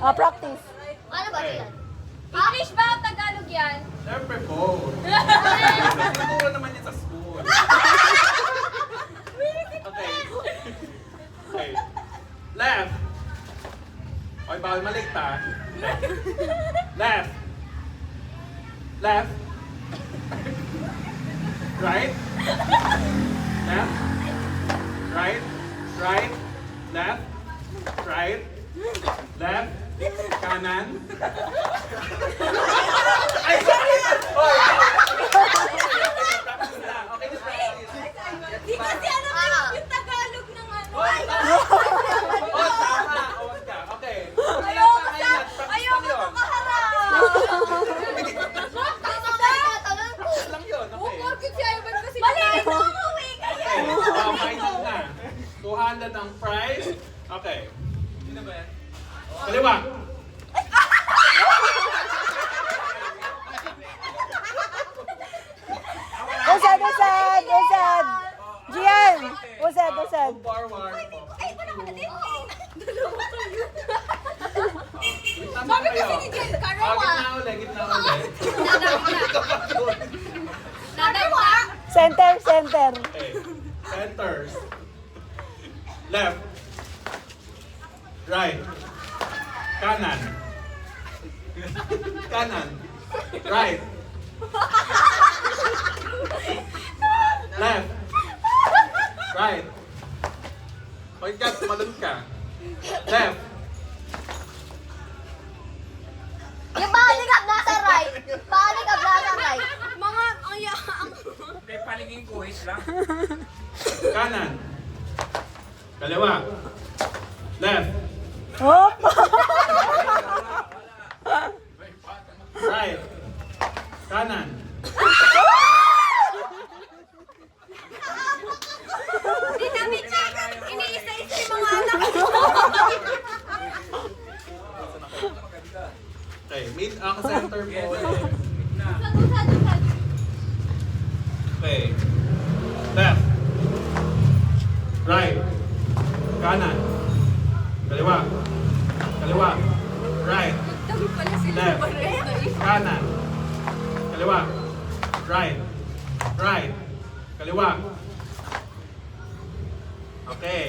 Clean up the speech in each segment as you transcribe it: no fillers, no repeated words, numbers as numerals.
Practice. Ano ba yan? English ba o Tagalog yan? Siyempre po. Siguro naman yan sa school. Okay. Okay. Left. Okay, bawal maligta. Left. Left. Left. Right. Left. Right. Right. Left. Right. Left. Kanan. Ay, sorry! Oy! Okay, Di kasi alam mo yung Tagalog ng ano. oh, tama. Oh, wag ka. Okay. Ayoko makaharap. Lang yun, okay. Porkit si Ivan kasi maliit na umuwi kayo. Okay, final na. 200 ang prize. Okay. Sino ba yan? Kaliwa. Usad. Gian. Usad. Forward. Ay, ito naman na din. Dalawa kayo. Sabi kasi ni Jen, karawa. Gitna ulit. Dalawa. Center. Okay. Centers. Left. Right. Kanan. Kanan. Right. Left. Right. Hoy, Kat, tumalon ka. Left. Yung balikab nasa right. Balikab nasa right. Mga, ang... May paliging kuhit lang. Kanan. Kaliwa. Left. Hop. Right. Kanan. Hindi namin check. Iniisa-isa yung mga anak ko. Okay, meet ang center po ulit. Usad. Okay. Left. Right. Kanan. Kaliwa. Right. Dami pala sila Left. pares. Kanan. Kaliwa. Right. Kaliwa. Okay.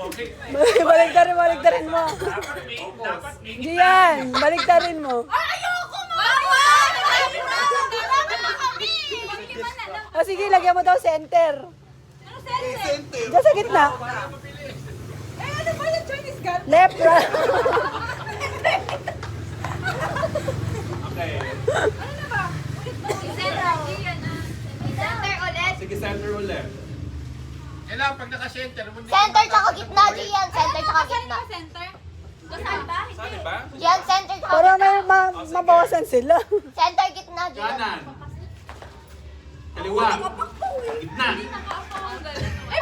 Okay. Baliktarin mo. Dapat may Gian, baliktarin mo. Ay, ayoko mo! Mama! Dapat na kami! Pag-iba na lang. O sige, lagyan mo daw center. Ano sente? Diyan sa gitna. Eh, ano ba yung Chinese girl? Left, right. Okay. Ano na ba? Center ulit. Sige, center ulit. Kailangan pag naka-center, Center tsaka gitna, Gian. Center tsaka gitna. Center? Saan ba? Saan ba? Gian, center tsaka Para gitna. may mabawasan sila. Center, gitna, Gian. Kanan. Kaliwa. Gitna. Ay,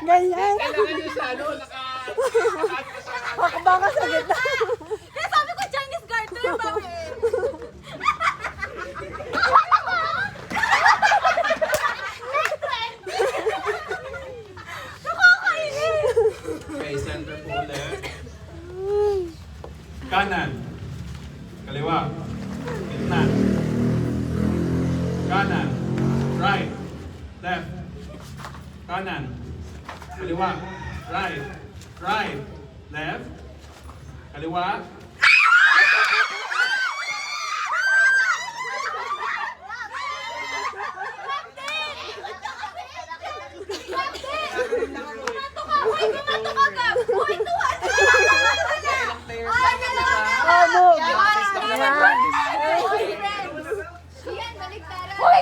Ganyan. kailangan nyo sa ano, Hakbang ka sa gitna. eh, sabi ko Chinese garter ba eh? Okay, center po ulit. Kanan. Kaliwa. Gitna. Kanan. Right. Left. Kanan. Kaliwa. Right. Left. Kaliwa.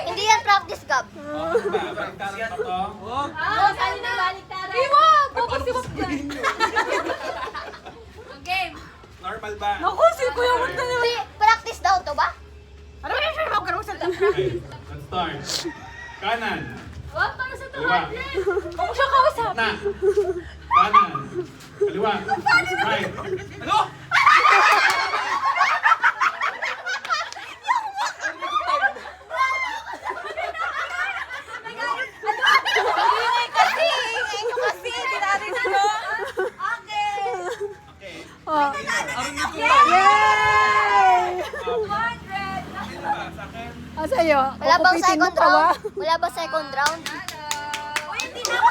Hindi yan practice, Gab. Baliktaran pa to. Sali na baliktaran. Iwag! Bubagsiwag dyan. Game. Normal ba? Ako, si Kuya Wag na naman. Practice daw to ba? Ano ba yung huwag ka naman sa Okay, let's start. Kanan. Wag para sa Kaliwa. 200. Kung siya kausap. Gitna. Kanan. Kaliwa. Right. Ano? Oh. Yay! 200. Ah, sa'yo. Wala bang Kukupitin mo second pa, wa? round? Wala bang second round? Uy, hindi na ako